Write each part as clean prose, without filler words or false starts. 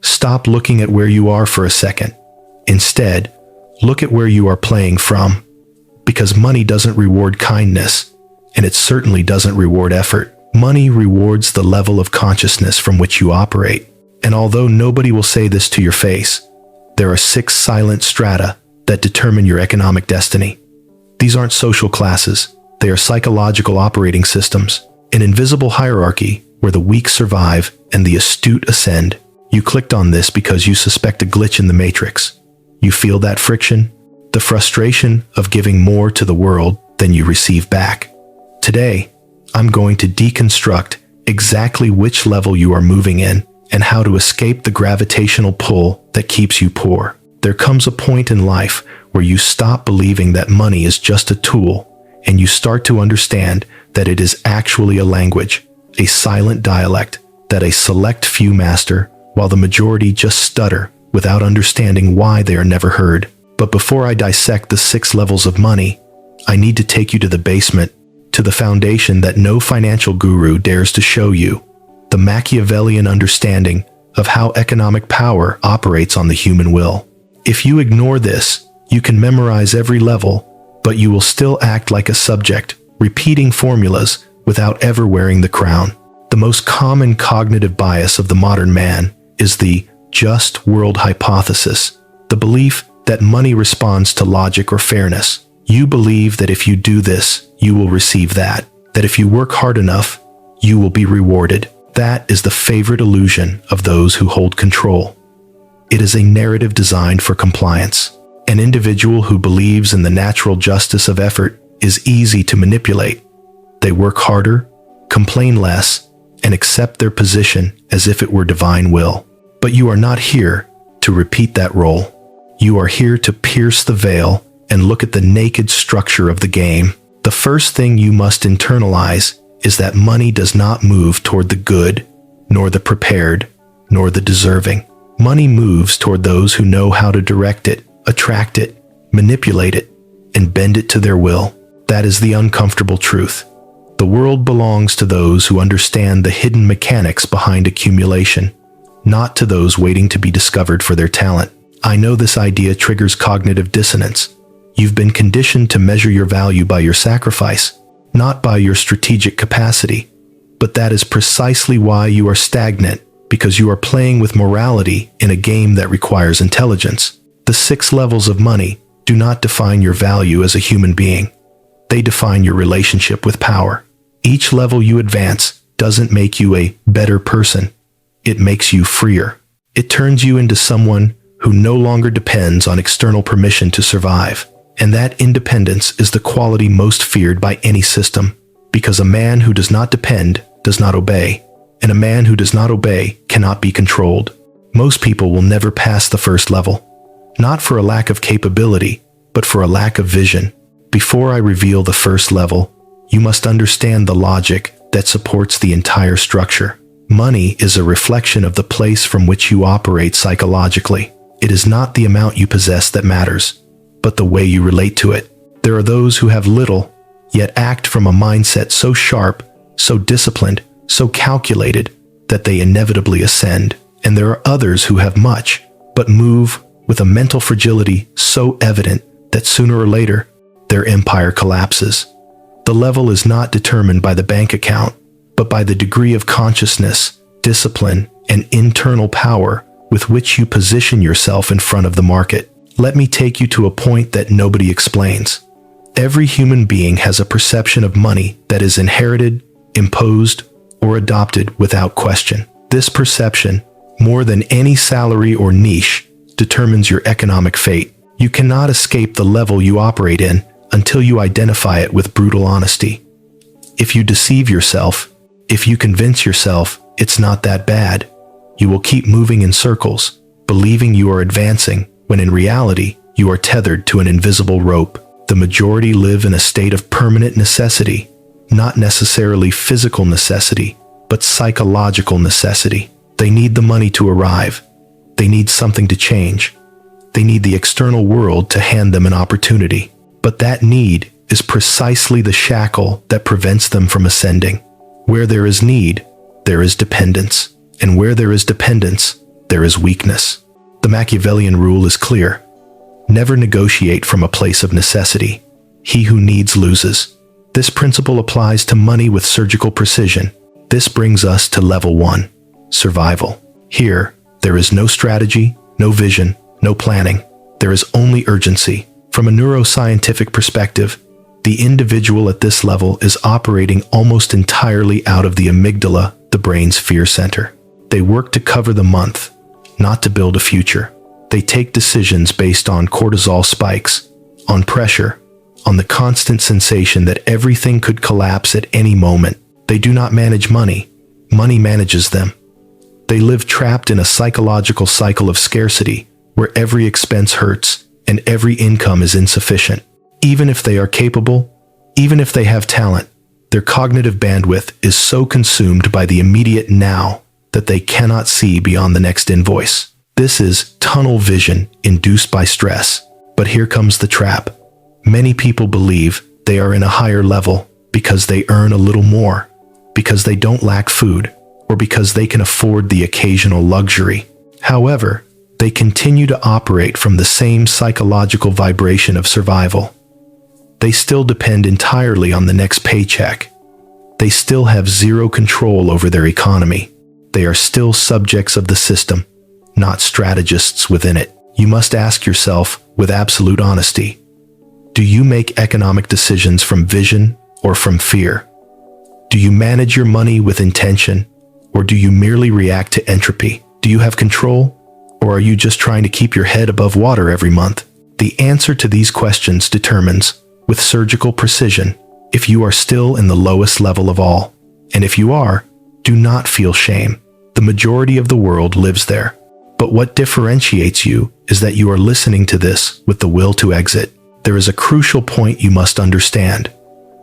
Stop looking at where you are for a second. Instead, look at where you are playing from. Because money doesn't reward kindness, and it certainly doesn't reward effort. Money rewards the level of consciousness from which you operate. And although nobody will say this to your face, there are 6 silent strata that determine your economic destiny. These aren't social classes, they are psychological operating systems. An invisible hierarchy where the weak survive and the astute ascend. You clicked on this because you suspect a glitch in the matrix. You feel that friction? The frustration of giving more to the world than you receive back. Today, I'm going to deconstruct exactly which level you are moving in and how to escape the gravitational pull that keeps you poor. There comes a point in life where you stop believing that money is just a tool and you start to understand that it is actually a language, a silent dialect that a select few master while the majority just stutter without understanding why they are never heard. But before I dissect the 6 levels of money, I need to take you to the basement, to the foundation that no financial guru dares to show you, the Machiavellian understanding of how economic power operates on the human will. If you ignore this, you can memorize every level, but you will still act like a subject, repeating formulas without ever wearing the crown. The most common cognitive bias of the modern man is the just world hypothesis, the belief that money responds to logic or fairness. You believe that if you do this, you will receive that if you work hard enough, you will be rewarded. That is the favorite illusion of those who hold control. It is a narrative designed for compliance. An individual who believes in the natural justice of effort is easy to manipulate. They work harder, complain less, and accept their position as if it were divine will. But you are not here to repeat that role. You are here to pierce the veil and look at the naked structure of the game. The first thing you must internalize is that money does not move toward the good, nor the prepared, nor the deserving. Money moves toward those who know how to direct it, attract it, manipulate it, and bend it to their will. That is the uncomfortable truth. The world belongs to those who understand the hidden mechanics behind accumulation, not to those waiting to be discovered for their talent. I know this idea triggers cognitive dissonance. You've been conditioned to measure your value by your sacrifice, not by your strategic capacity. But that is precisely why you are stagnant, because you are playing with morality in a game that requires intelligence. The 6 levels of money do not define your value as a human being. They define your relationship with power. Each level you advance doesn't make you a better person. It makes you freer. It turns you into someone who no longer depends on external permission to survive. And that independence is the quality most feared by any system, because a man who does not depend does not obey, and a man who does not obey cannot be controlled. Most people will never pass the first level, not for a lack of capability, but for a lack of vision. Before I reveal the first level, you must understand the logic that supports the entire structure. Money is a reflection of the place from which you operate psychologically. It is not the amount you possess that matters, but the way you relate to it. There are those who have little, yet act from a mindset so sharp, so disciplined, so calculated, that they inevitably ascend. And there are others who have much, but move with a mental fragility so evident that sooner or later, their empire collapses. The level is not determined by the bank account, but by the degree of consciousness, discipline, and internal power with which you position yourself in front of the market. Let me take you to a point that nobody explains. Every human being has a perception of money that is inherited, imposed, or adopted without question. This perception, more than any salary or niche, determines your economic fate. You cannot escape the level you operate in until you identify it with brutal honesty. If you deceive yourself, if you convince yourself it's not that bad, you will keep moving in circles, believing you are advancing, when in reality, you are tethered to an invisible rope. The majority live in a state of permanent necessity, not necessarily physical necessity, but psychological necessity. They need the money to arrive. They need something to change. They need the external world to hand them an opportunity. But that need is precisely the shackle that prevents them from ascending. Where there is need, there is dependence. And where there is dependence, there is weakness. The Machiavellian rule is clear. Never negotiate from a place of necessity. He who needs loses. This principle applies to money with surgical precision. This brings us to level 1, survival. Here, there is no strategy, no vision, no planning. There is only urgency. From a neuroscientific perspective, the individual at this level is operating almost entirely out of the amygdala, the brain's fear center. They work to cover the month, not to build a future. They take decisions based on cortisol spikes, on pressure, on the constant sensation that everything could collapse at any moment. They do not manage money. Money manages them. They live trapped in a psychological cycle of scarcity, where every expense hurts and every income is insufficient. Even if they are capable, even if they have talent, their cognitive bandwidth is so consumed by the immediate now that they cannot see beyond the next invoice. This is tunnel vision induced by stress. But here comes the trap. Many people believe they are in a higher level because they earn a little more, because they don't lack food, or because they can afford the occasional luxury. However, they continue to operate from the same psychological vibration of survival. They still depend entirely on the next paycheck. They still have zero control over their economy. They are still subjects of the system, not strategists within it. You must ask yourself with absolute honesty, do you make economic decisions from vision or from fear? Do you manage your money with intention, or do you merely react to entropy? Do you have control, or are you just trying to keep your head above water every month? The answer to these questions determines, with surgical precision, if you are still in the lowest level of all. And if you are, do not feel shame. The majority of the world lives there. But what differentiates you is that you are listening to this with the will to exit. There is a crucial point you must understand.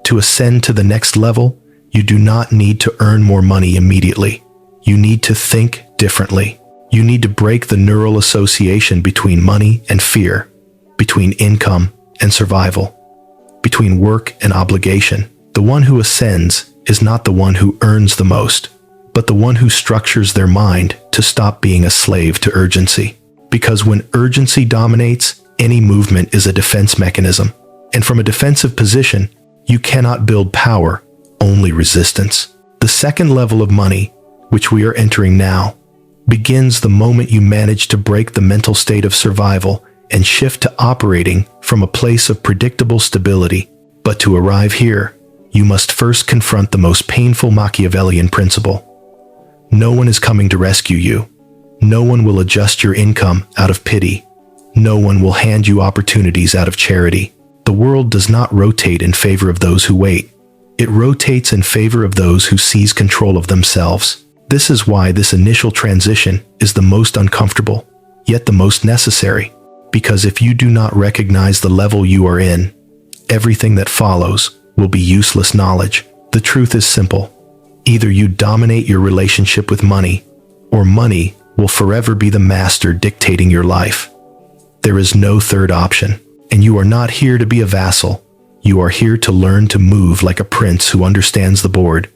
To ascend to the next level, you do not need to earn more money immediately. You need to think differently. You need to break the neural association between money and fear, between income and survival, between work and obligation. The one who ascends is not the one who earns the most, but the one who structures their mind to stop being a slave to urgency. Because when urgency dominates, any movement is a defense mechanism. And from a defensive position, you cannot build power, only resistance. The second level of money, which we are entering now, begins the moment you manage to break the mental state of survival and shift to operating from a place of predictable stability. But to arrive here, you must first confront the most painful Machiavellian principle. No one is coming to rescue you. No one will adjust your income out of pity. No one will hand you opportunities out of charity. The world does not rotate in favor of those who wait. It rotates in favor of those who seize control of themselves. This is why this initial transition is the most uncomfortable, yet the most necessary. Because if you do not recognize the level you are in, everything that follows will be useless knowledge. The truth is simple. Either you dominate your relationship with money, or money will forever be the master dictating your life. There is no third option, and you are not here to be a vassal. You are here to learn to move like a prince who understands the board,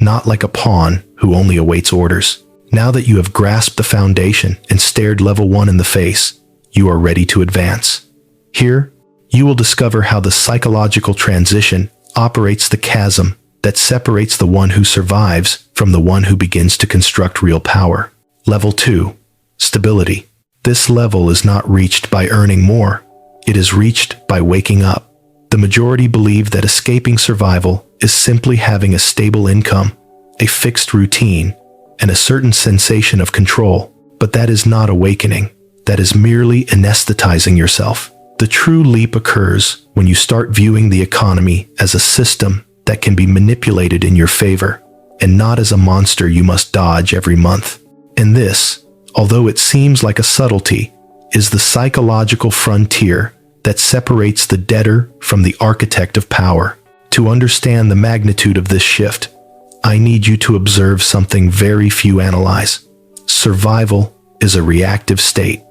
not like a pawn who only awaits orders. Now that you have grasped the foundation and stared level 1 in the face, you are ready to advance. Here, you will discover how the psychological transition operates the chasm that separates the one who survives from the one who begins to construct real power. Level 2. Stability. This level is not reached by earning more. It is reached by waking up. The majority believe that escaping survival is simply having a stable income, a fixed routine, and a certain sensation of control. But that is not awakening. That is merely anesthetizing yourself. The true leap occurs when you start viewing the economy as a system that can be manipulated in your favor, and not as a monster you must dodge every month. And this, although it seems like a subtlety, is the psychological frontier that separates the debtor from the architect of power. To understand the magnitude of this shift, I need you to observe something very few analyze. Survival is a reactive state.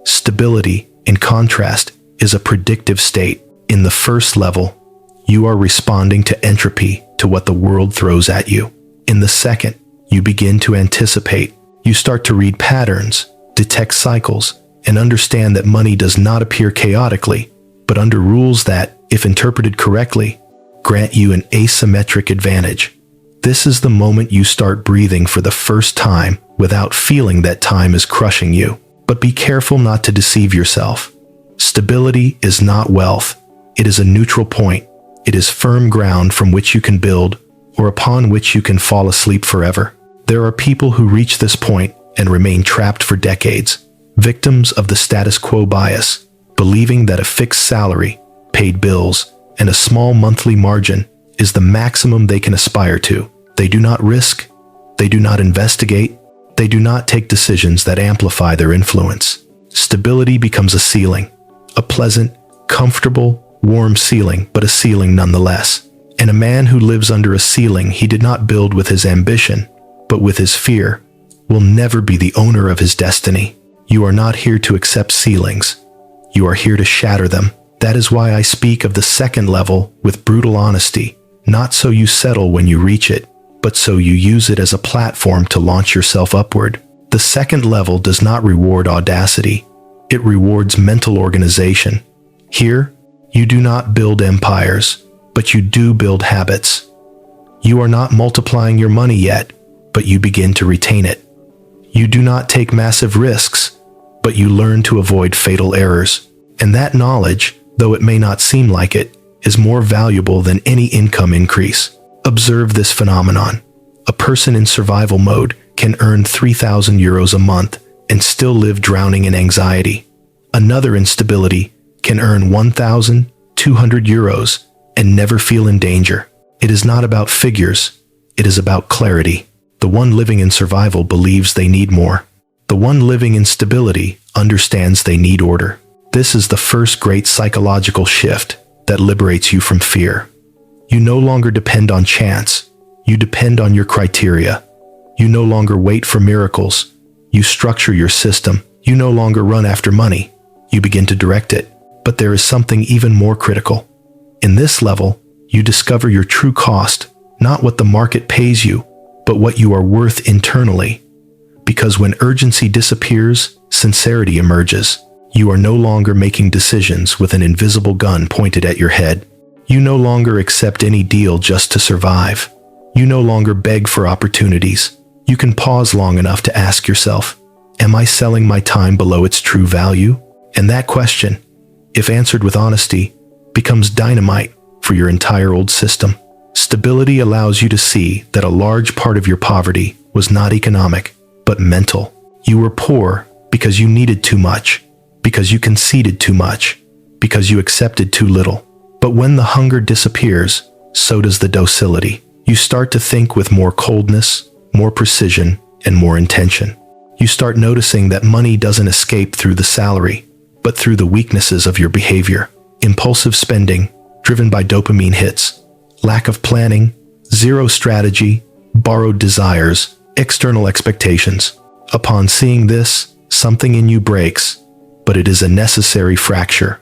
Stability, in contrast, is a predictive state. In the first level, you are responding to entropy, to what the world throws at you. In the second, you begin to anticipate. You start to read patterns, detect cycles, and understand that money does not appear chaotically, but under rules that, if interpreted correctly, grant you an asymmetric advantage. This is the moment you start breathing for the first time without feeling that time is crushing you. But be careful not to deceive yourself. Stability is not wealth. It is a neutral point. It is firm ground from which you can build, or upon which you can fall asleep forever. There are people who reach this point and remain trapped for decades, victims of the status quo bias, believing that a fixed salary, paid bills, and a small monthly margin is the maximum they can aspire to. They do not risk, they do not investigate, they do not take decisions that amplify their influence. Stability becomes a ceiling, a pleasant, comfortable, warm ceiling, but a ceiling nonetheless. And a man who lives under a ceiling he did not build with his ambition, but with his fear, will never be the owner of his destiny. You are not here to accept ceilings. You are here to shatter them. That is why I speak of the second level with brutal honesty, not so you settle when you reach it, but so you use it as a platform to launch yourself upward. The second level does not reward audacity. It rewards mental organization. Here, you do not build empires, but you do build habits. You are not multiplying your money yet, but you begin to retain it. You do not take massive risks, but you learn to avoid fatal errors. And that knowledge, though it may not seem like it, is more valuable than any income increase. Observe this phenomenon. A person in survival mode can earn 3,000 euros a month and still live drowning in anxiety. Another in stability can earn 1,200 euros and never feel in danger. It is not about figures, it is about clarity. The one living in survival believes they need more. The one living in stability understands they need order. This is the first great psychological shift that liberates you from fear. You no longer depend on chance. You depend on your criteria. You no longer wait for miracles. You structure your system. You no longer run after money. You begin to direct it. But there is something even more critical. In this level, you discover your true cost, not what the market pays you, but what you are worth internally. Because when urgency disappears, sincerity emerges. You are no longer making decisions with an invisible gun pointed at your head. You no longer accept any deal just to survive. You no longer beg for opportunities. You can pause long enough to ask yourself, am I selling my time below its true value? And that question, if answered with honesty, becomes dynamite for your entire old system. Stability allows you to see that a large part of your poverty was not economic, but mental. You were poor because you needed too much, because you conceded too much, because you accepted too little. But when the hunger disappears, so does the docility. You start to think with more coldness, more precision, and more intention. You start noticing that money doesn't escape through the salary, but through the weaknesses of your behavior. Impulsive spending, driven by dopamine hits, lack of planning, zero strategy, borrowed desires, external expectations. Upon seeing this, something in you breaks, but it is a necessary fracture.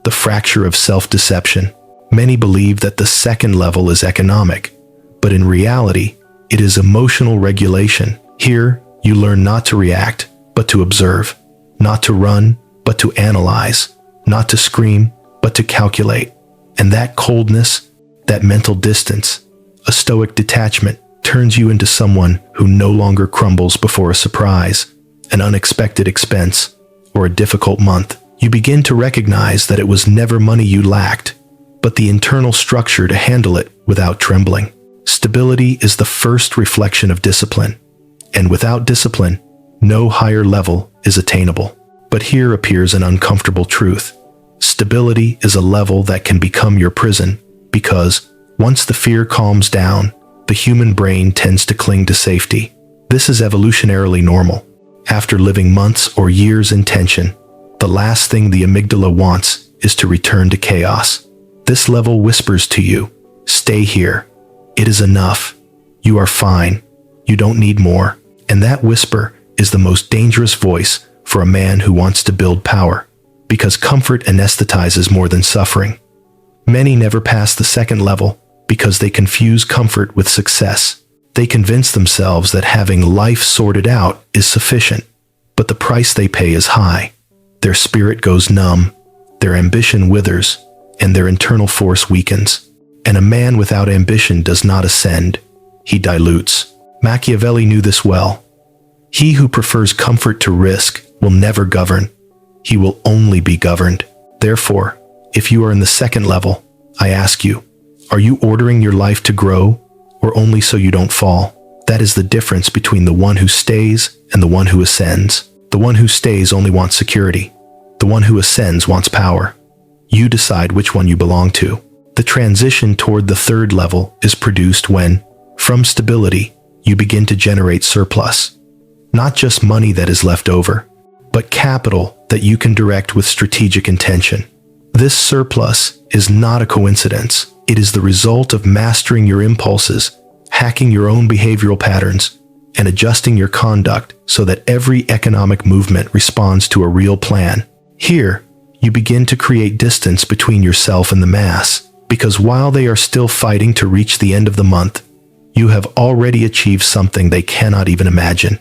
The fracture of self-deception. Many believe that the second level is economic, but in reality, it is emotional regulation. Here, you learn not to react, but to observe, not to run, but to analyze, not to scream, but to calculate. And that coldness, that mental distance, a stoic detachment, turns you into someone who no longer crumbles before a surprise, an unexpected expense, or a difficult month. You begin to recognize that it was never money you lacked, but the internal structure to handle it without trembling. Stability is the first reflection of discipline, and without discipline, no higher level is attainable. But here appears an uncomfortable truth. Stability is a level that can become your prison, because once the fear calms down, the human brain tends to cling to safety. This is evolutionarily normal. After living months or years in tension, the last thing the amygdala wants is to return to chaos. This level whispers to you, stay here. It is enough. You are fine. You don't need more. And that whisper is the most dangerous voice for a man who wants to build power, because comfort anesthetizes more than suffering. Many never pass the second level because they confuse comfort with success. They convince themselves that having life sorted out is sufficient, but the price they pay is high. Their spirit goes numb, their ambition withers, and their internal force weakens. And a man without ambition does not ascend, he dilutes. Machiavelli knew this well. He who prefers comfort to risk will never govern. He will only be governed. Therefore, if you are in the second level, I ask you, are you ordering your life to grow, or only so you don't fall? That is the difference between the one who stays and the one who ascends. The one who stays only wants security. The one who ascends wants power. You decide which one you belong to. The transition toward the third level is produced when, from stability, you begin to generate surplus. Not just money that is left over, but capital that you can direct with strategic intention. This surplus is not a coincidence. It is the result of mastering your impulses, hacking your own behavioral patterns, and adjusting your conduct so that every economic movement responds to a real plan. Here, you begin to create distance between yourself and the mass, because while they are still fighting to reach the end of the month, you have already achieved something they cannot even imagine.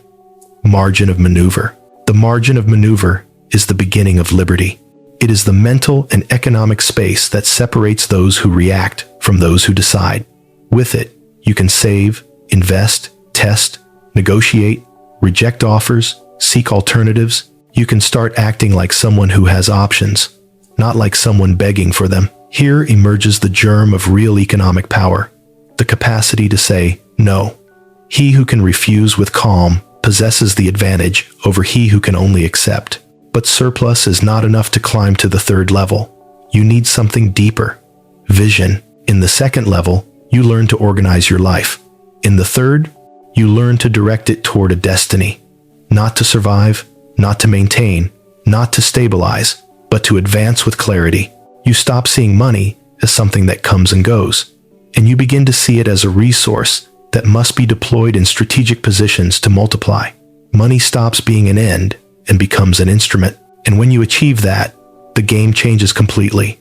Margin of maneuver. The margin of maneuver is the beginning of liberty. It is the mental and economic space that separates those who react from those who decide. With it, you can save, invest, test, negotiate, reject offers, seek alternatives. You can start acting like someone who has options, not like someone begging for them. Here emerges the germ of real economic power, the capacity to say no. He who can refuse with calm possesses the advantage over he who can only accept. But surplus is not enough to climb to the third level. You need something deeper. Vision. In the second level, you learn to organize your life. In the third, you learn to direct it toward a destiny. Not to survive, not to maintain, not to stabilize, but to advance with clarity. You stop seeing money as something that comes and goes, and you begin to see it as a resource that must be deployed in strategic positions to multiply. Money stops being an end and becomes an instrument. And when you achieve that, the game changes completely,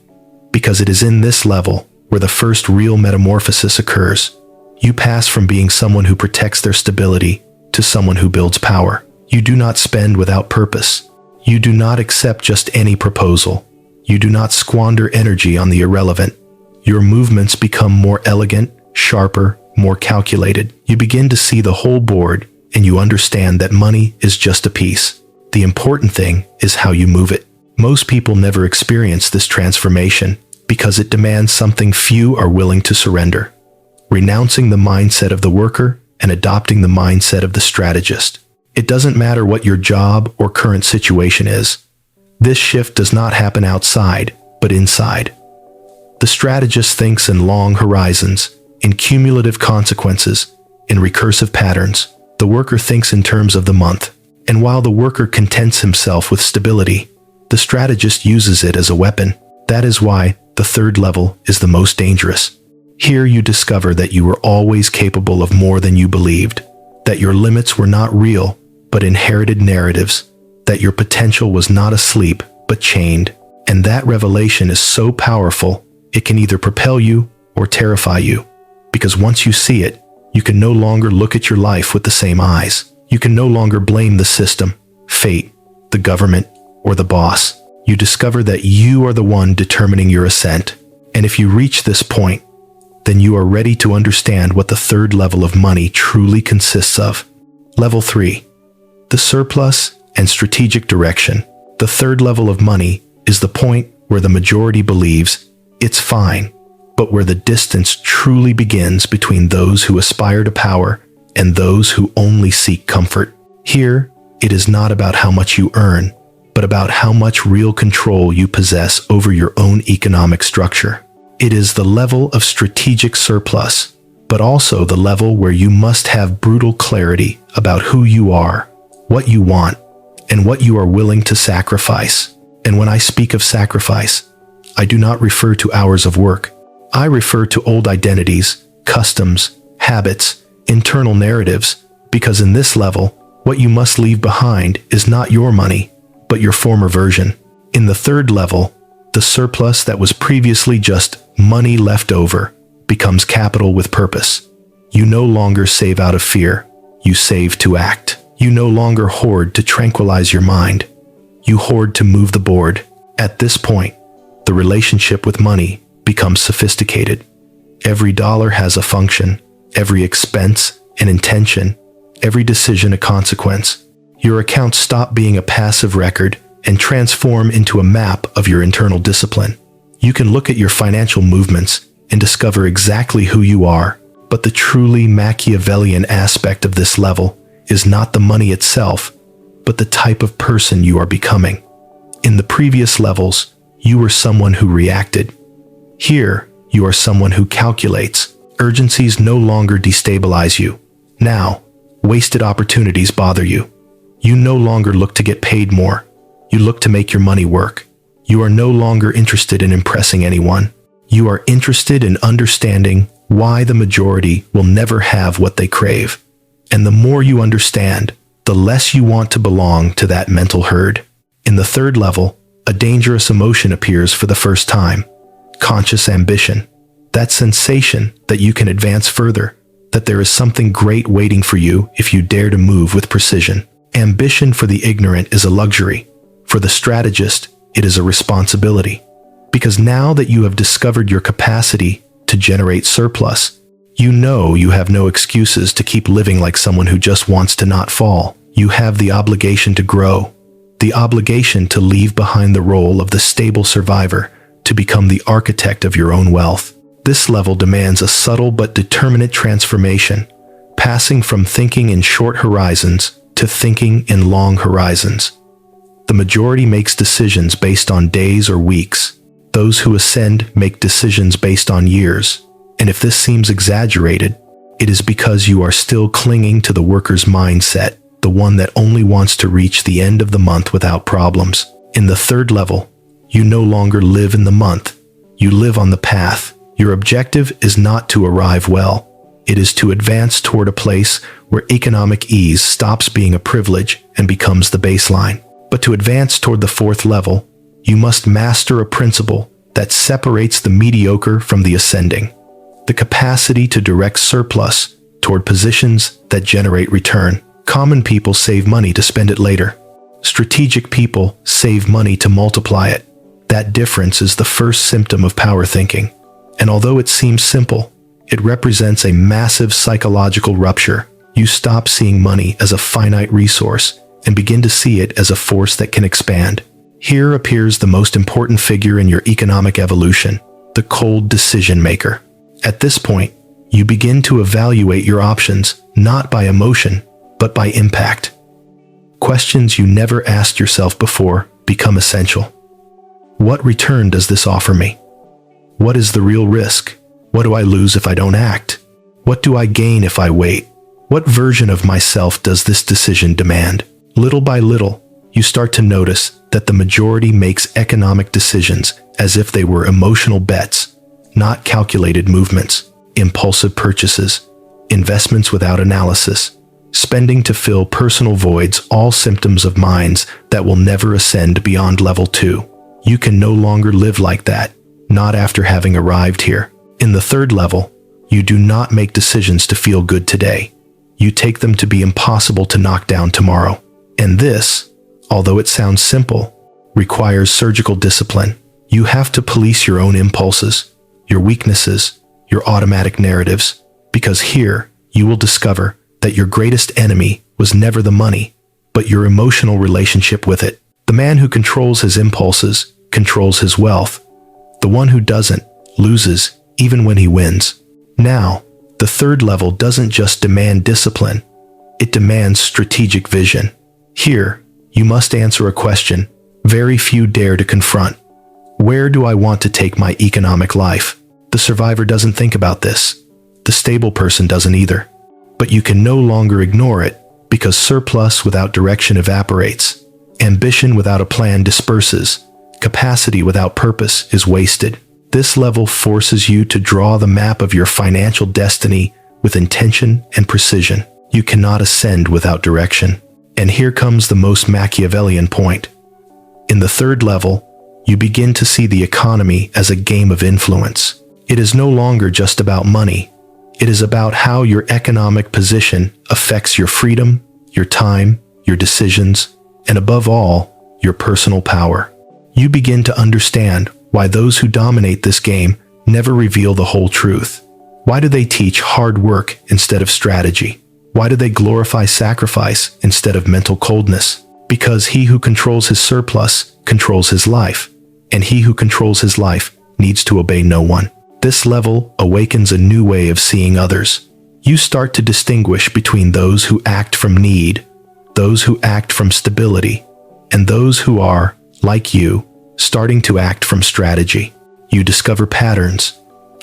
because it is in this level where the first real metamorphosis occurs. You pass from being someone who protects their stability to someone who builds power. You do not spend without purpose. You do not accept just any proposal. You do not squander energy on the irrelevant. Your movements become more elegant, sharper, more calculated. You begin to see the whole board, and you understand that money is just a piece. The important thing is how you move it. Most people never experience this transformation because it demands something few are willing to surrender. Renouncing the mindset of the worker and adopting the mindset of the strategist. It doesn't matter what your job or current situation is. This shift does not happen outside, but inside. The strategist thinks in long horizons, in cumulative consequences, in recursive patterns. The worker thinks in terms of the month. And while the worker contents himself with stability, the strategist uses it as a weapon. That is why the third level is the most dangerous. Here you discover that you were always capable of more than you believed, that your limits were not real, but inherited narratives, that your potential was not asleep, but chained. And that revelation is so powerful, it can either propel you or terrify you. Because once you see it, you can no longer look at your life with the same eyes. You can no longer blame the system, fate, the government, or the boss. You discover that you are the one determining your ascent. And if you reach this point, then you are ready to understand what the third level of money truly consists of. Level 3. The surplus and strategic direction. The third level of money is the point where the majority believes it's fine, but where the distance truly begins between those who aspire to power and those who only seek comfort. Here, it is not about how much you earn, but about how much real control you possess over your own economic structure. It is the level of strategic surplus, but also the level where you must have brutal clarity about who you are, what you want, and what you are willing to sacrifice. And when I speak of sacrifice, I do not refer to hours of work. I refer to old identities, customs, habits, internal narratives, because in this level, what you must leave behind is not your money, but your former version. In the third level, the surplus that was previously just money left over becomes capital with purpose. You no longer save out of fear. You save to act. You no longer hoard to tranquilize your mind. You hoard to move the board. At this point, the relationship with money becomes sophisticated. Every dollar has a function, every expense an intention, every decision a consequence. Your accounts stop being a passive record and transform into a map of your internal discipline. You can look at your financial movements and discover exactly who you are, but the truly Machiavellian aspect of this level is not the money itself, but the type of person you are becoming. In the previous levels, you were someone who reacted. Here, you are someone who calculates. Urgencies no longer destabilize you. Now, wasted opportunities bother you. You no longer look to get paid more. You look to make your money work. You are no longer interested in impressing anyone. You are interested in understanding why the majority will never have what they crave. And the more you understand, the less you want to belong to that mental herd. In the third level, a dangerous emotion appears for the first time. Conscious ambition. That sensation that you can advance further, that there is something great waiting for you if you dare to move with precision. Ambition for the ignorant is a luxury. For the strategist, it is a responsibility. Because now that you have discovered your capacity to generate surplus, you know you have no excuses to keep living like someone who just wants to not fall. You have the obligation to grow, the obligation to leave behind the role of the stable survivor, to become the architect of your own wealth. This level demands a subtle but determinate transformation, passing from thinking in short horizons to thinking in long horizons. The majority makes decisions based on days or weeks. Those who ascend make decisions based on years. And if this seems exaggerated, it is because you are still clinging to the worker's mindset, the one that only wants to reach the end of the month without problems. In the third level, you no longer live in the month. You live on the path. Your objective is not to arrive well. It is to advance toward a place where economic ease stops being a privilege and becomes the baseline. But to advance toward the fourth level, you must master a principle that separates the mediocre from the ascending. The capacity to direct surplus toward positions that generate return. Common people save money to spend it later. Strategic people save money to multiply it. That difference is the first symptom of power thinking. And although it seems simple, it represents a massive psychological rupture. You stop seeing money as a finite resource and begin to see it as a force that can expand. Here appears the most important figure in your economic evolution, the cold decision maker. At this point, you begin to evaluate your options not by emotion, but by impact. Questions you never asked yourself before become essential. What return does this offer me? What is the real risk? What do I lose if I don't act? What do I gain if I wait? What version of myself does this decision demand? Little by little, you start to notice that the majority makes economic decisions as if they were emotional bets, not calculated movements, impulsive purchases, investments without analysis, spending to fill personal voids, all symptoms of minds that will never ascend beyond level 2. You can no longer live like that, not after having arrived here. In the third level, you do not make decisions to feel good today. You take them to be impossible to knock down tomorrow. And this, although it sounds simple, requires surgical discipline. You have to police your own impulses, your weaknesses, your automatic narratives, because here you will discover that your greatest enemy was never the money, but your emotional relationship with it. The man who controls his impulses controls his wealth. The one who doesn't loses even when he wins. Now, the third level doesn't just demand discipline, it demands strategic vision. Here, you must answer a question very few dare to confront. Where do I want to take my economic life? The survivor doesn't think about this. The stable person doesn't either. But you can no longer ignore it because surplus without direction evaporates. Ambition without a plan disperses. Capacity without purpose is wasted. This level forces you to draw the map of your financial destiny with intention and precision. You cannot ascend without direction. And here comes the most Machiavellian point. In the third level, you begin to see the economy as a game of influence. It is no longer just about money. It is about how your economic position affects your freedom, your time, your decisions, and above all, your personal power. You begin to understand why those who dominate this game never reveal the whole truth. Why do they teach hard work instead of strategy? Why do they glorify sacrifice instead of mental coldness? Because he who controls his surplus controls his life, and he who controls his life needs to obey no one. This level awakens a new way of seeing others. You start to distinguish between those who act from need, those who act from stability, and those who are, like you, starting to act from strategy. You discover patterns,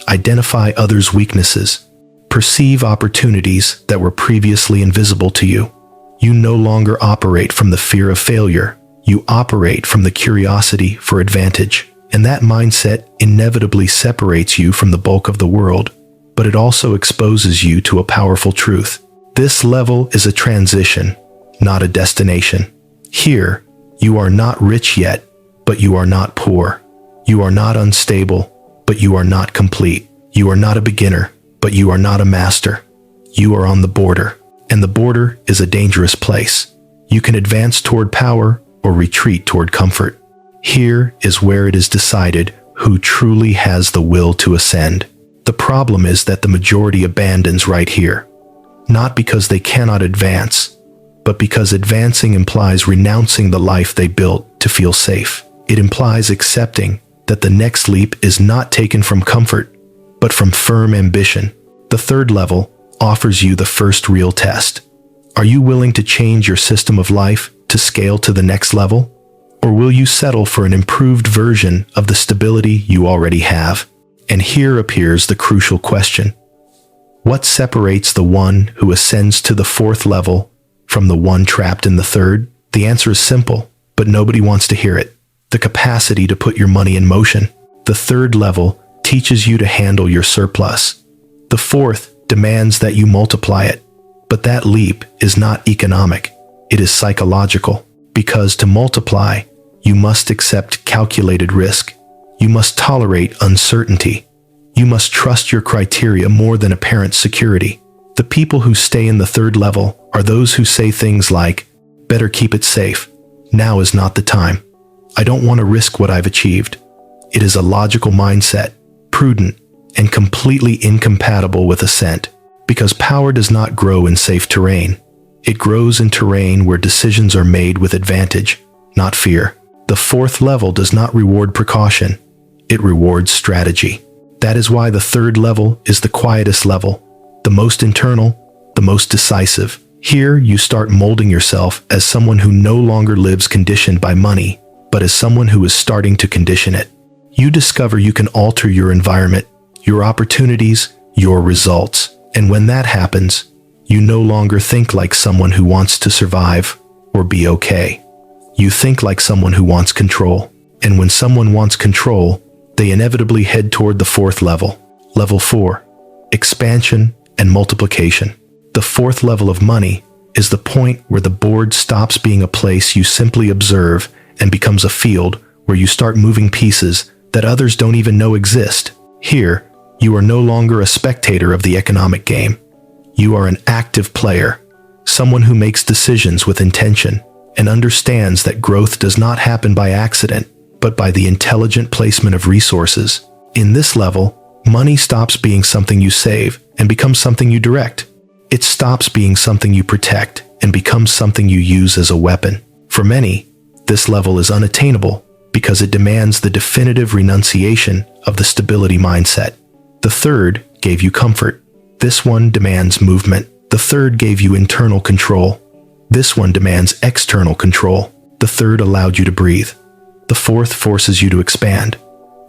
identify others' weaknesses, perceive opportunities that were previously invisible to you. You no longer operate from the fear of failure. You operate from the curiosity for advantage. And that mindset inevitably separates you from the bulk of the world, but it also exposes you to a powerful truth. This level is a transition, not a destination. Here, you are not rich yet, but you are not poor. You are not unstable, but you are not complete. You are not a beginner, but you are not a master. You are on the border, and the border is a dangerous place. You can advance toward power or retreat toward comfort. Here is where it is decided who truly has the will to ascend. The problem is that the majority abandons right here, not because they cannot advance, but because advancing implies renouncing the life they built to feel safe. It implies accepting that the next leap is not taken from comfort, but from firm ambition. The third level offers you the first real test. Are you willing to change your system of life to scale to the next level? Or will you settle for an improved version of the stability you already have? And here appears the crucial question. What separates the one who ascends to the fourth level from the one trapped in the third? The answer is simple, but nobody wants to hear it. The capacity to put your money in motion. The third level teaches you to handle your surplus. The fourth demands that you multiply it. But that leap is not economic. It is psychological. Because to multiply, you must accept calculated risk. You must tolerate uncertainty. You must trust your criteria more than apparent security. The people who stay in the third level are those who say things like, "Better keep it safe. Now is not the time. I don't want to risk what I've achieved." It is a logical mindset, prudent, and completely incompatible with ascent, because power does not grow in safe terrain. It grows in terrain where decisions are made with advantage, not fear. The fourth level does not reward precaution. It rewards strategy. That is why the third level is the quietest level, the most internal, the most decisive. Here, you start molding yourself as someone who no longer lives conditioned by money, but as someone who is starting to condition it. You discover you can alter your environment, your opportunities, your results. And when that happens, you no longer think like someone who wants to survive or be okay. You think like someone who wants control. And when someone wants control, they inevitably head toward the fourth level. Level 4. Expansion and multiplication. The fourth level of money is the point where the board stops being a place you simply observe and becomes a field where you start moving pieces that others don't even know exist. Here, you are no longer a spectator of the economic game. You are an active player, someone who makes decisions with intention and understands that growth does not happen by accident, but by the intelligent placement of resources. In this level, money stops being something you save and becomes something you direct. It stops being something you protect and becomes something you use as a weapon. For many, this level is unattainable because it demands the definitive renunciation of the stability mindset. The third gave you comfort. This one demands movement. The third gave you internal control. This one demands external control. The third allowed you to breathe. The fourth forces you to expand.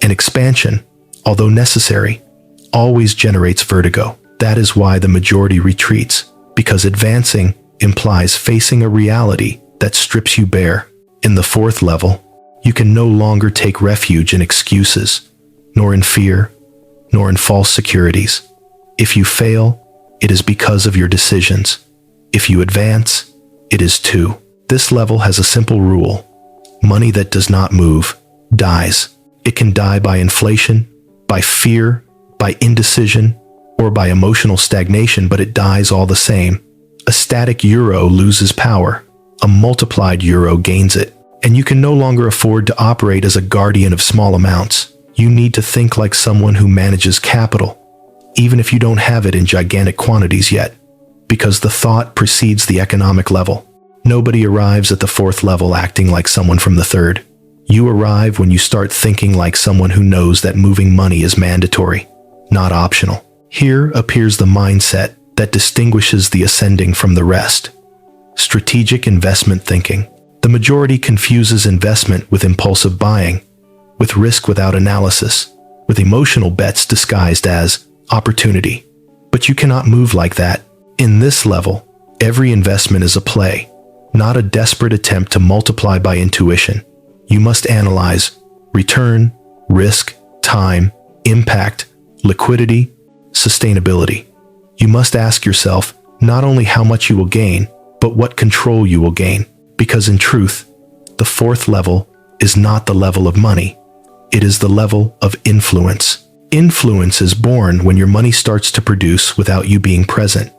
And expansion, although necessary, always generates vertigo. That is why the majority retreats, because advancing implies facing a reality that strips you bare. In the fourth level, you can no longer take refuge in excuses, nor in fear, nor in false securities. If you fail, it is because of your decisions. If you advance, it is too. This level has a simple rule. Money that does not move dies. It can die by inflation, by fear, by indecision, or by emotional stagnation, but it dies all the same. A static euro loses power. A multiplied euro gains it. And you can no longer afford to operate as a guardian of small amounts. You need to think like someone who manages capital, even if you don't have it in gigantic quantities yet, because the thought precedes the economic level. Nobody arrives at the fourth level acting like someone from the third. You arrive when you start thinking like someone who knows that moving money is mandatory, not optional. Here appears the mindset that distinguishes the ascending from the rest. Strategic investment thinking. The majority confuses investment with impulsive buying, with risk without analysis, with emotional bets disguised as opportunity. But you cannot move like that. In this level, every investment is a play, not a desperate attempt to multiply by intuition. You must analyze return, risk, time, impact, liquidity, sustainability. You must ask yourself not only how much you will gain, but what control you will gain. Because in truth, the fourth level is not the level of money. It is the level of influence. Influence is born when your money starts to produce without you being present.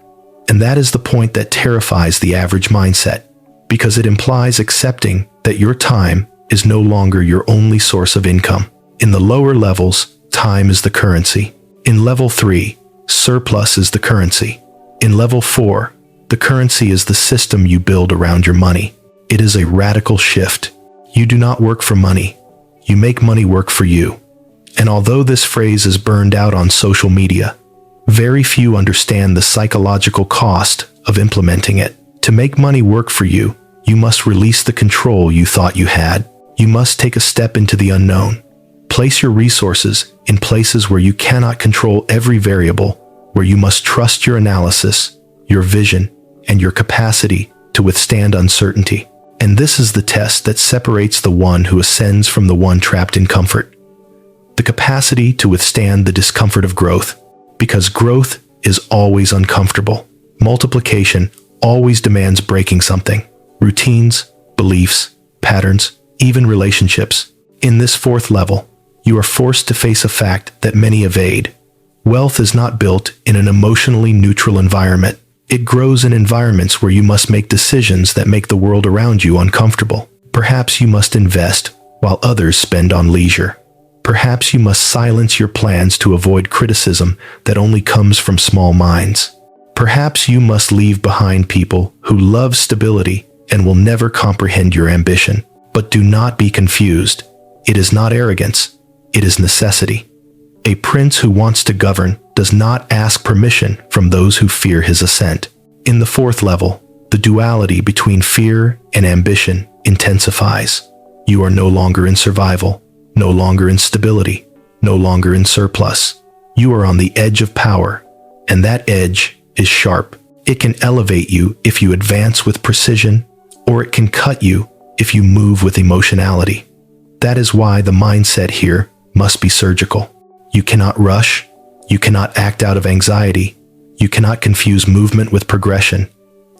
And that is the point that terrifies the average mindset, because it implies accepting that your time is no longer your only source of income. In the lower levels, time is the currency. In level 3, surplus is the currency. In level 4, the currency is the system you build around your money. It is a radical shift. You do not work for money. You make money work for you. And although this phrase is burned out on social media, very few understand the psychological cost of implementing it. To make money work for you, you must release the control you thought you had. You must take a step into the unknown. Place your resources in places where you cannot control every variable, where you must trust your analysis, your vision, and your capacity to withstand uncertainty. And this is the test that separates the one who ascends from the one trapped in comfort. The capacity to withstand the discomfort of growth, because growth is always uncomfortable. Multiplication always demands breaking something. Routines, beliefs, patterns, even relationships. In this fourth level, you are forced to face a fact that many evade. Wealth is not built in an emotionally neutral environment. It grows in environments where you must make decisions that make the world around you uncomfortable. Perhaps you must invest while others spend on leisure. Perhaps you must silence your plans to avoid criticism that only comes from small minds. Perhaps you must leave behind people who love stability and will never comprehend your ambition. But do not be confused. It is not arrogance. It is necessity. A prince who wants to govern does not ask permission from those who fear his ascent. In the fourth level, the duality between fear and ambition intensifies. You are no longer in survival, no longer in stability, no longer in surplus. You are on the edge of power, and that edge is sharp. It can elevate you if you advance with precision, or it can cut you if you move with emotionality. That is why the mindset here must be surgical. You cannot rush. You cannot act out of anxiety. You cannot confuse movement with progression.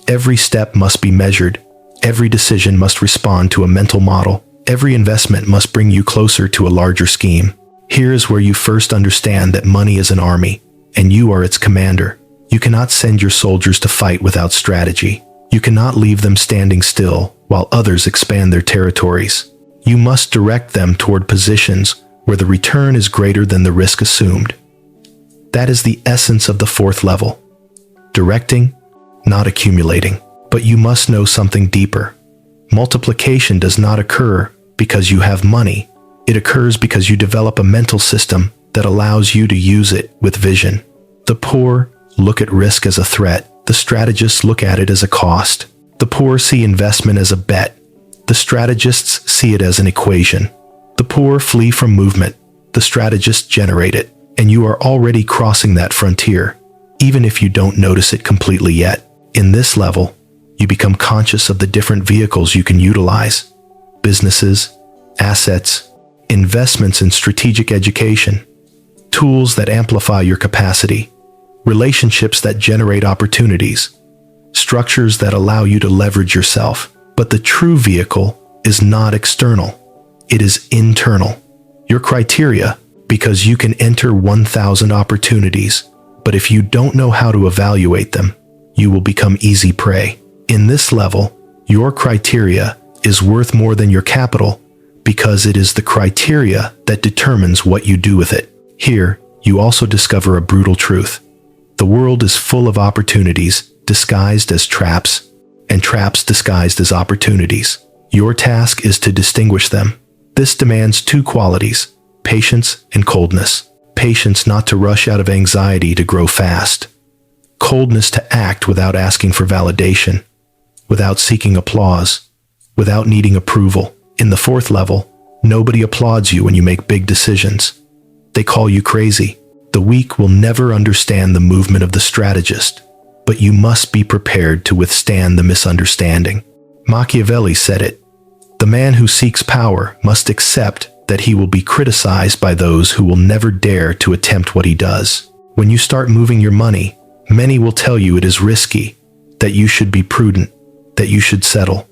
Every step must be measured. Every decision must respond to a mental model. Every investment must bring you closer to a larger scheme. Here is where you first understand that money is an army, and you are its commander. You cannot send your soldiers to fight without strategy. You cannot leave them standing still while others expand their territories. You must direct them toward positions where the return is greater than the risk assumed. That is the essence of the fourth level. Directing, not accumulating. But you must know something deeper. Multiplication does not occur because you have money. It occurs because you develop a mental system that allows you to use it with vision. The poor look at risk as a threat. The strategists look at it as a cost. The poor see investment as a bet. The strategists see it as an equation. The poor flee from movement. The strategists generate it. And you are already crossing that frontier, even if you don't notice it completely yet. In this level, you become conscious of the different vehicles you can utilize. Businesses, assets, investments in strategic education, tools that amplify your capacity, relationships that generate opportunities, structures that allow you to leverage yourself. But the true vehicle is not external. It is internal. Your criteria, because you can enter 1,000 opportunities, But if you don't know how to evaluate them, you will become easy prey. In this level, your criteria is worth more than your capital because it is the criteria that determines what you do with it. Here, you also discover a brutal truth. The world is full of opportunities disguised as traps, and traps disguised as opportunities. Your task is to distinguish them. This demands two qualities: patience and coldness. Patience not to rush out of anxiety to grow fast. Coldness to act without asking for validation, without seeking applause, without needing approval. In the fourth level, nobody applauds you when you make big decisions. They call you crazy. The weak will never understand the movement of the strategist, but you must be prepared to withstand the misunderstanding. Machiavelli said it. The man who seeks power must accept that he will be criticized by those who will never dare to attempt what he does. When you start moving your money, many will tell you it is risky, that you should be prudent, that you should settle.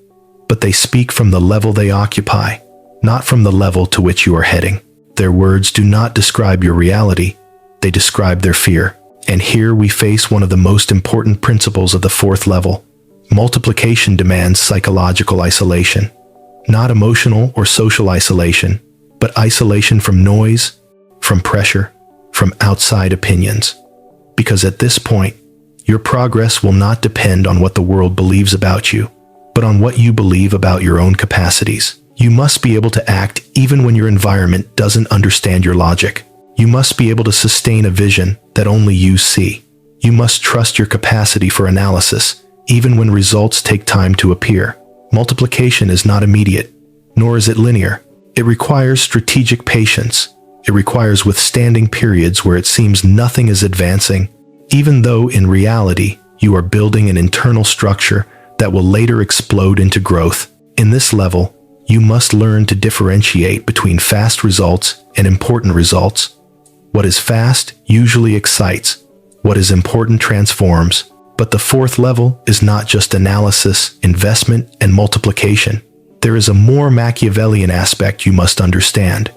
But they speak from the level they occupy, not from the level to which you are heading. Their words do not describe your reality, they describe their fear. And here we face one of the most important principles of the fourth level. Multiplication demands psychological isolation. Not emotional or social isolation, but isolation from noise, from pressure, from outside opinions. Because at this point, your progress will not depend on what the world believes about you, but on what you believe about your own capacities. You must be able to act even when your environment doesn't understand your logic. You must be able to sustain a vision that only you see. You must trust your capacity for analysis, even when results take time to appear. Multiplication is not immediate, nor is it linear. It requires strategic patience. It requires withstanding periods where it seems nothing is advancing, even though in reality you are building an internal structure that will later explode into growth. In this level, you must learn to differentiate between fast results and important results. What is fast usually excites. What is important transforms. But the fourth level is not just analysis, investment, and multiplication. There is a more Machiavellian aspect you must understand.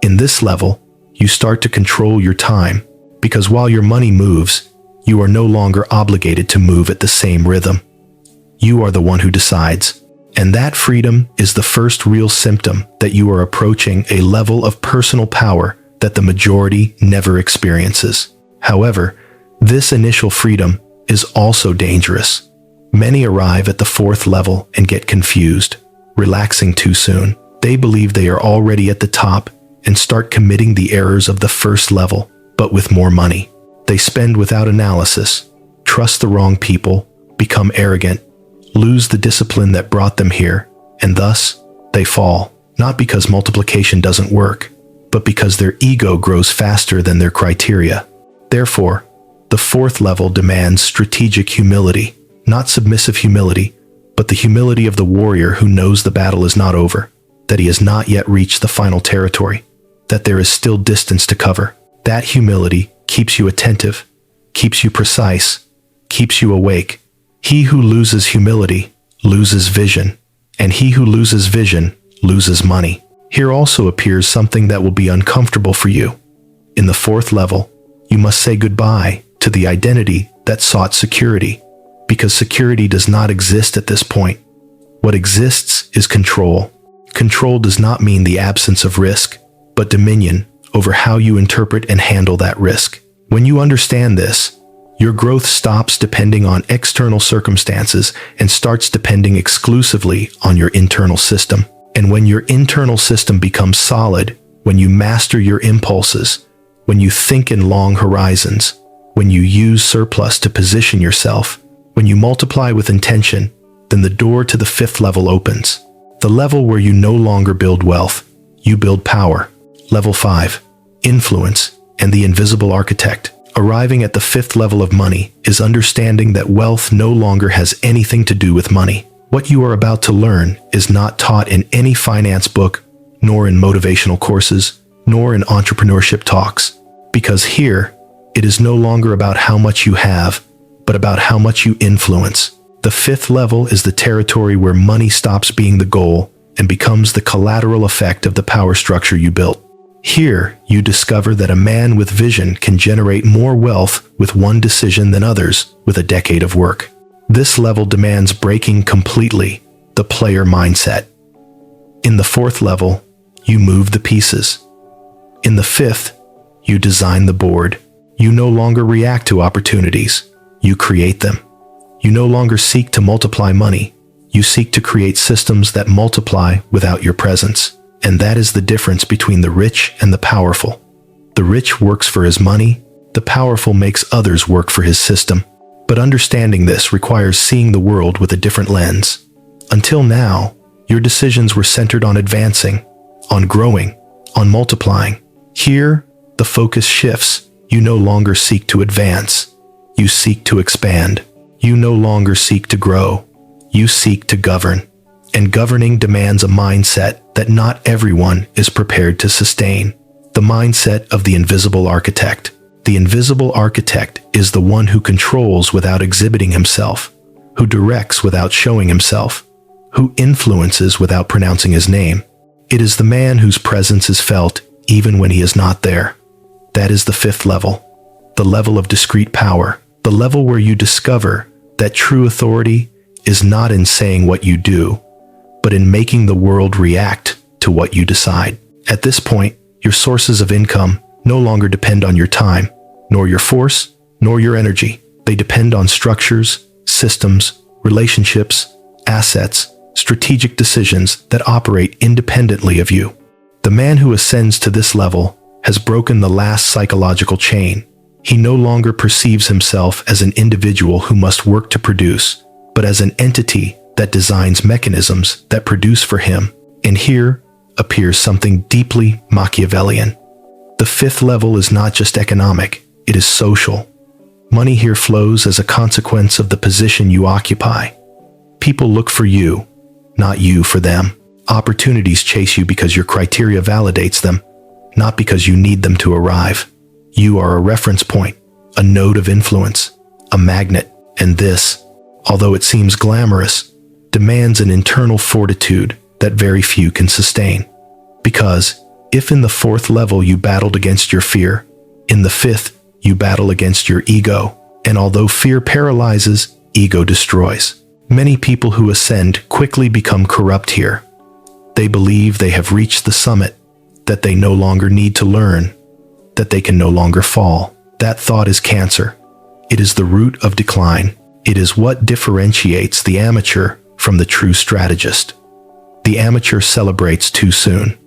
In this level, you start to control your time, because while your money moves, you are no longer obligated to move at the same rhythm. You are the one who decides. And that freedom is the first real symptom that you are approaching a level of personal power that the majority never experiences. However, this initial freedom is also dangerous. Many arrive at the fourth level and get confused, relaxing too soon. They believe they are already at the top and start committing the errors of the first level, but with more money. They spend without analysis, trust the wrong people, become arrogant, lose the discipline that brought them here, and thus, they fall. Not because multiplication doesn't work, but because their ego grows faster than their criteria. Therefore, the fourth level demands strategic humility, not submissive humility, but the humility of the warrior who knows the battle is not over, that he has not yet reached the final territory, that there is still distance to cover. That humility keeps you attentive, keeps you precise, keeps you awake. He who loses humility loses vision, and he who loses vision loses money. Here also appears something that will be uncomfortable for you. In the fourth level, you must say goodbye to the identity that sought security, because security does not exist at this point. What exists is control. Control does not mean the absence of risk, but dominion over how you interpret and handle that risk. When you understand this, your growth stops depending on external circumstances and starts depending exclusively on your internal system. And when your internal system becomes solid, when you master your impulses, when you think in long horizons, when you use surplus to position yourself, when you multiply with intention, then the door to the fifth level opens. The level where you no longer build wealth, you build power. Level 5, influence, and the invisible architect. Arriving at the fifth level of money is understanding that wealth no longer has anything to do with money. What you are about to learn is not taught in any finance book, nor in motivational courses, nor in entrepreneurship talks. Because here, it is no longer about how much you have, but about how much you influence. The fifth level is the territory where money stops being the goal and becomes the collateral effect of the power structure you built. Here, you discover that a man with vision can generate more wealth with one decision than others with a decade of work. This level demands breaking completely the player mindset. In the fourth level, you move the pieces. In the fifth, you design the board. You no longer react to opportunities. You create them. You no longer seek to multiply money. You seek to create systems that multiply without your presence. And that is the difference between the rich and the powerful. The rich works for his money. The powerful makes others work for his system. But understanding this requires seeing the world with a different lens. Until now, your decisions were centered on advancing, on growing, on multiplying. Here, the focus shifts. You no longer seek to advance. You seek to expand. You no longer seek to grow. You seek to govern. And governing demands a mindset that not everyone is prepared to sustain. The mindset of the invisible architect. The invisible architect is the one who controls without exhibiting himself, who directs without showing himself, who influences without pronouncing his name. It is the man whose presence is felt even when he is not there. That is the fifth level, the level of discrete power, the level where you discover that true authority is not in saying what you do, but in making the world react to what you decide. At this point, your sources of income no longer depend on your time, nor your force, nor your energy. They depend on structures, systems, relationships, assets, strategic decisions that operate independently of you. The man who ascends to this level has broken the last psychological chain. He no longer perceives himself as an individual who must work to produce, but as an entity that designs mechanisms that produce for him. And here appears something deeply Machiavellian. The fifth level is not just economic, it is social. Money here flows as a consequence of the position you occupy. People look for you, not you for them. Opportunities chase you because your criteria validates them, not because you need them to arrive. You are a reference point, a node of influence, a magnet, and this, although it seems glamorous, demands an internal fortitude that very few can sustain. Because if in the fourth level you battled against your fear, in the fifth you battle against your ego, and although fear paralyzes, ego destroys. Many people who ascend quickly become corrupt here. They believe they have reached the summit, that they no longer need to learn, that they can no longer fall. That thought is cancer. It is the root of decline. It is what differentiates the amateur from the true strategist. The amateur celebrates too soon.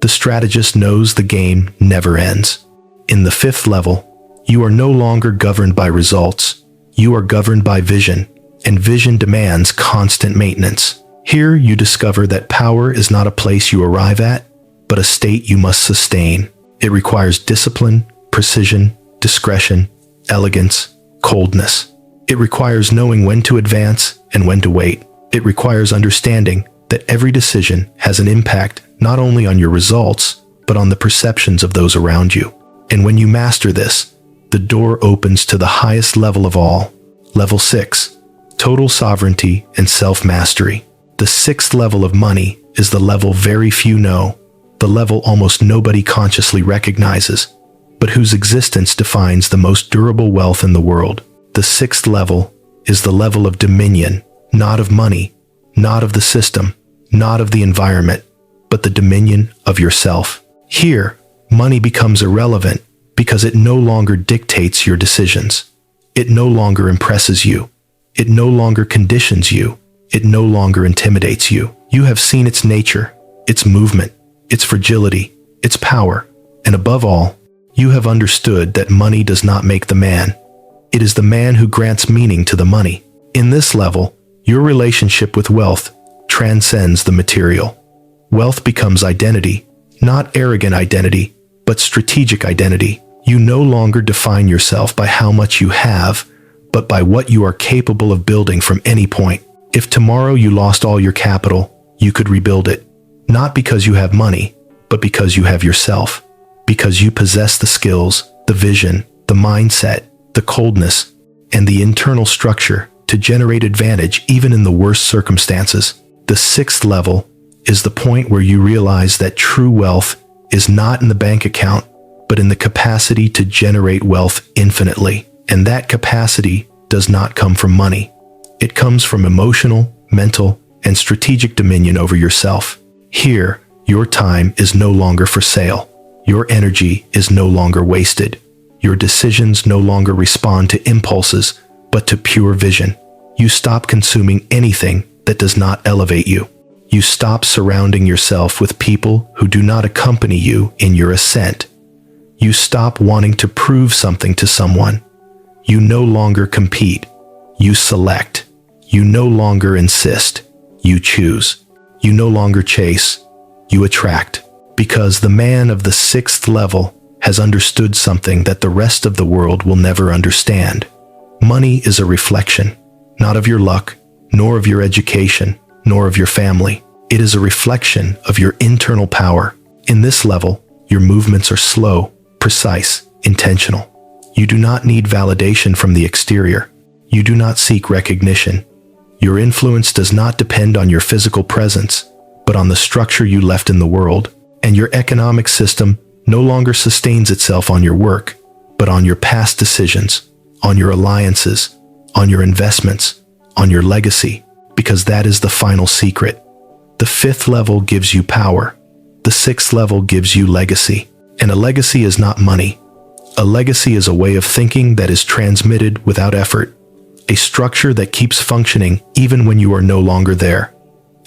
The strategist knows the game never ends. In the fifth level, you are no longer governed by results. You are governed by vision, and vision demands constant maintenance. Here you discover that power is not a place you arrive at, but a state you must sustain. It requires discipline, precision, discretion, elegance, coldness. It requires knowing when to advance and when to wait. It requires understanding that every decision has an impact not only on your results, but on the perceptions of those around you. And when you master this, the door opens to the highest level of all, level 6, total sovereignty and self-mastery. The sixth level of money is the level very few know, the level almost nobody consciously recognizes, but whose existence defines the most durable wealth in the world. The sixth level is the level of dominion, not of money, not of the system, not of the environment, but the dominion of yourself. Here, money becomes irrelevant because it no longer dictates your decisions. It no longer impresses you. It no longer conditions you. It no longer intimidates you. You have seen its nature, its movement, its fragility, its power, and above all, you have understood that money does not make the man. It is the man who grants meaning to the money. In this level, your relationship with wealth transcends the material. Wealth becomes identity, not arrogant identity, but strategic identity. You no longer define yourself by how much you have, but by what you are capable of building from any point. If tomorrow you lost all your capital, you could rebuild it. Not because you have money, but because you have yourself. Because you possess the skills, the vision, the mindset, the coldness, and the internal structure to generate advantage even in the worst circumstances. The sixth level is the point where you realize that true wealth is not in the bank account, but in the capacity to generate wealth infinitely. And that capacity does not come from money. It comes from emotional, mental, and strategic dominion over yourself. Here, your time is no longer for sale. Your energy is no longer wasted. Your decisions no longer respond to impulses, but to pure vision. You stop consuming anything that does not elevate you. You stop surrounding yourself with people who do not accompany you in your ascent. You stop wanting to prove something to someone. You no longer compete. You select. You no longer insist. You choose. You no longer chase. You attract. Because the man of the 6th level has understood something that the rest of the world will never understand. Money is a reflection, not of your luck, nor of your education, nor of your family. It is a reflection of your internal power. In this level, your movements are slow, precise, intentional. You do not need validation from the exterior. You do not seek recognition. Your influence does not depend on your physical presence, but on the structure you left in the world. And your economic system no longer sustains itself on your work, but on your past decisions, on your alliances, on your investments, on your legacy, because that is the final secret. The 5th level gives you power. The 6th level gives you legacy. And a legacy is not money. A legacy is a way of thinking that is transmitted without effort, a structure that keeps functioning even when you are no longer there,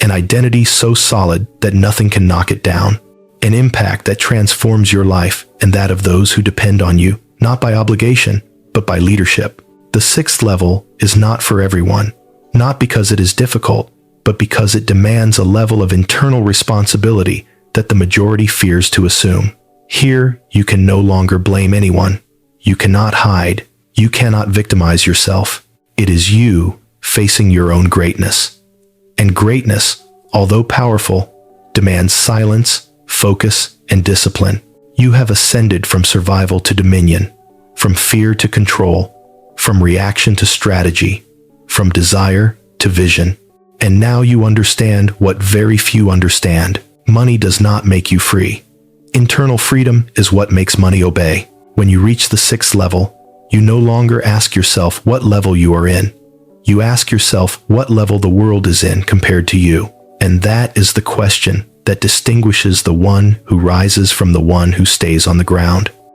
an identity so solid that nothing can knock it down, an impact that transforms your life and that of those who depend on you, not by obligation, but by leadership. The 6th level is not for everyone, not because it is difficult, but because it demands a level of internal responsibility that the majority fears to assume. Here, you can no longer blame anyone. You cannot hide. You cannot victimize yourself. It is you facing your own greatness. And greatness, although powerful, demands silence, focus, and discipline. You have ascended from survival to dominion, from fear to control, from reaction to strategy, from desire to vision. And now you understand what very few understand. Money does not make you free. Internal freedom is what makes money obey. When you reach the 6th level, you no longer ask yourself what level you are in. You ask yourself what level the world is in compared to you. And that is the question that distinguishes the one who rises from the one who stays on the ground.